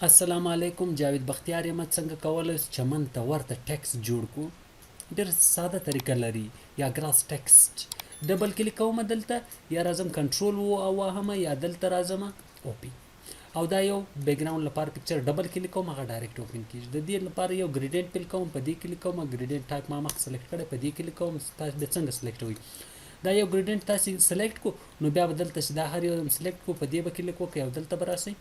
السلام علیکم، جاوید بختیار یم. څنګه کولی شو چمن ته ورته ټیکس جوړ کړو؟ ډېر ساده طریقه لري. یا ګراس ټیکسټ ډبل کلیک کوم دلته، یا راځم کنټرول وهم، یا دلته راځم اوپی، او دا یو بیک ګراوند لپاره پکچر ډبل کلیک کوم هغه ډایرکټ اوپن کیږي. د دې لپاره یو ګریډینټ پیل کوم، په دې کلیک کوم، ګریډینټ ټایپ ما مخ سلیکټ کړی، په دې کلیک کوم. تاسو به څنګه سلیکټ وي؟ دا یو ګریډینټ تاسو سلیکټ کو، نو بیا به دلته چې دا هر یو سلیکټ کو، په دې به کلیک وکړئ او دلته به راسئ،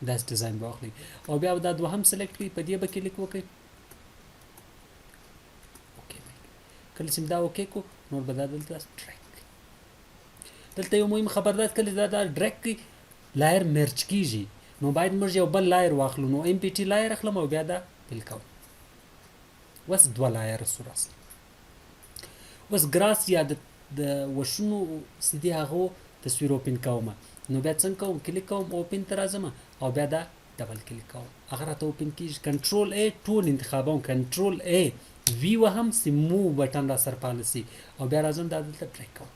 داس ډیزاین به واخلئ، او بیا دا دوهم سلیکټ کړئ، په دې به کلیک وکړئ. اوکې، کله چې دا اوکې کو، نور به دا دلته ټریک. دلته یو مهم خبردار، کله دا ډریک کی لایر مرج کیږي، نو باید موږ یو بل لایر واخلو. نو ام پی ټي لایر اخلم او بیا دا پیل کوم. وس دوه لایر سور اصل. وس ګراس یا د وشونو سدي هغه تصویر اوپن کوم. نو بیا څنګه کوم؟ کلیک کوم، اوپن ته راځم او بیا دا ډبل کلیک کوم، هغه راته اوپن کیږي. کنټرول ای ټول انتخابوم، کنټرول ای وی وهم سی موو بټن را سره پالیسي، او بیا راځم دا دلته ټریک کوم.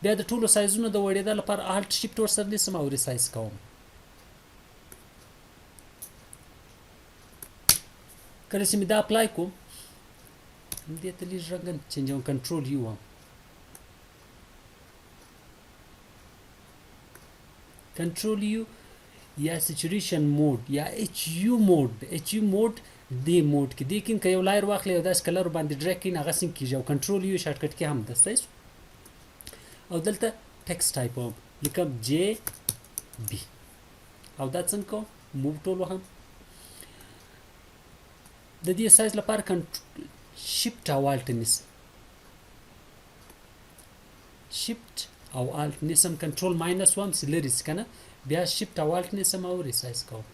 بیا د ټولو سایزونو د وړېدا لپاره الټ شیفټ ور سره نیسم او ریسایز کوم. کله چې مې دا اپلای کوم، دې ته لږ رنګ چینجوم، کنټرول یو هم، کنټرول یو یا سچوریشن موډ یا ایچ یو موډ. ایچ یو موډ دی موډ کې دی کې یو لایر واخلې او داس کلر باندې ډریګ کین، هغه سم کیږي. او کنټرول یو شارټ کټ کې هم دسته، او دلته ټیکسټ ټایپ هم لیکم جے بی، او دا څنګه کوم؟ موو ټول وهم. د دې سایز لپاره شیفټ او الټ نیسم، شیفټ او الټ نیسم، کنټرول ماینس وم چې لري کنه، بیا شیفټ او الټ نیسم او ریسایز کوم.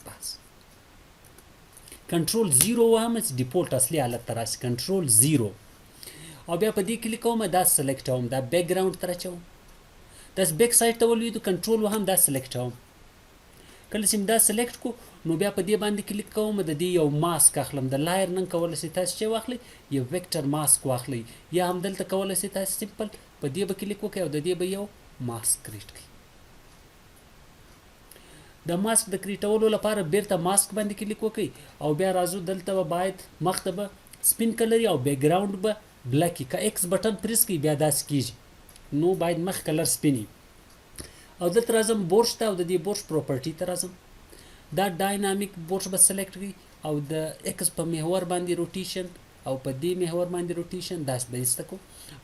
بس کنټرول زیرو وهم چې ډیفولټ اصلي حالت ته راشي، کنټرول زیرو، او بیا په دې کلیک کوم، دا سلیکټ کوم، دا بیک ګراوند ته راچوم، دا بیک سایډ ته ولویدو، کنټرول وهم دا سلیکټ کوم. کله چې دا سلیکټ کو، نو بیا په دې باندې کلیک کوم، د دې یو ماسک اخلم. د لایر نن کولای شئ تاسو چې واخلئ یو ویکټر ماسک واخلئ، یا هم دلته کولای شئ تاسو سمپل په دې به کلیک وکړئ او د دې به یو ماسک کریټ کړئ. د ماسک د کریټولو لپاره بیرته ماسک باندې کلیک وکړئ او بیا راځو دلته به باید مخ ته به سپین کلر او بیک ګراوند به بلیک کی. که ایکس بټن پریس کړئ بیا داسې کیږي، نو باید مخ کلر سپینی. او دلته راځم بورش ته، او د دې بورش پراپرټي ته راځم، دا ډاینامیک بورش به سلیکټ کړئ، او د ایکس په محور باندې روټیشن او په دې محور باندې روټیشن داس به ایسته کو،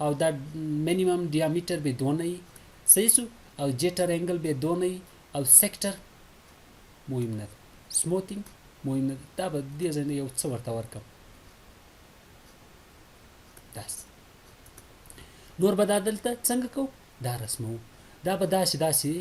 او دا مینیمم ډیامیټر به دونه وي، صحیح شو، او جټر انګل به دونه وي، او سیکټر مهم نه ده، سموتینګ مهم نه ده. دا به دې ځای نه یو څه ورته ورکړم، داسې. نور به دا دلته څنګه کوو؟ دا رسمو، دا به داسې داسې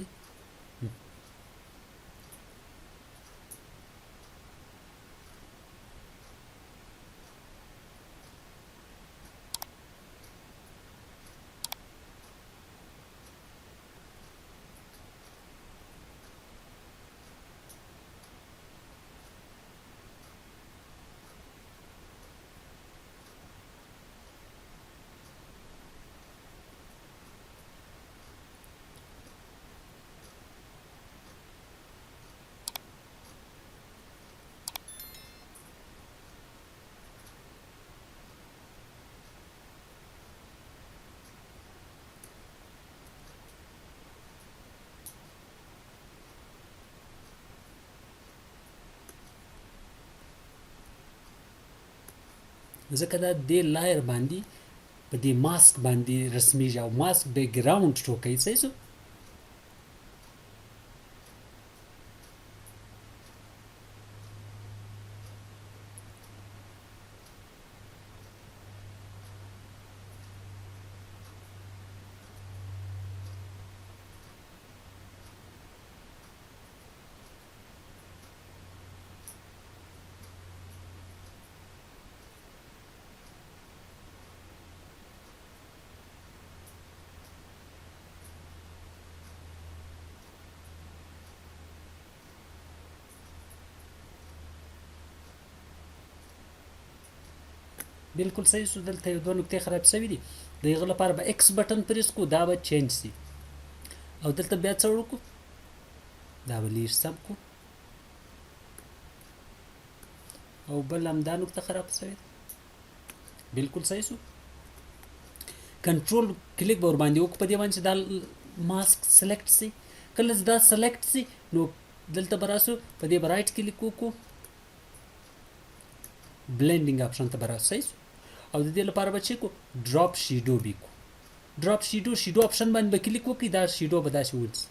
ځکه دا دې لایر باندې په دې ماسک باندې رسمیږي، او ماسک بیک ګراوند ټوکوي، صحیح شو. بالکل صحیح شو. دلته یو دوه نقطې خراب شوي دي، د هغه لپاره به ایکس بټن پریس کو، دا به چینج شي، او دلته بیا څه وکړو؟ دا به لږ سم کړو او بل همدا نقطه خراب شوې ده بالکل صحیح شو کنټرول کلیک به ورباندې وکړو په دې باندې چې دا ماسک سلیکټ شي کله چې دا سلیکټ شي نو دلته به راسو په دې به رایټ کلیک وکړو بلینډینګ اپشن ته به راسو صحیح شو او د دې لپاره به چې کو ډراپ شیډو به کو ډراپ شیډو اپشن باندې به کلیک وکړئ دا شیډو به داسې ونیسي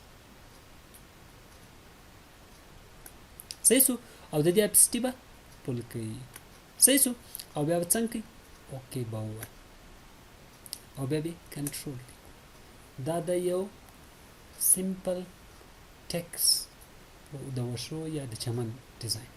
صحیح شو او د دې اپسټي به ټول کوي صحیح شو او بیا به څنګه کوي اوکې به ووایي او بیا به کنټرول دا د یو سمپل ټیکس د وشو یا د چمن ډیزاین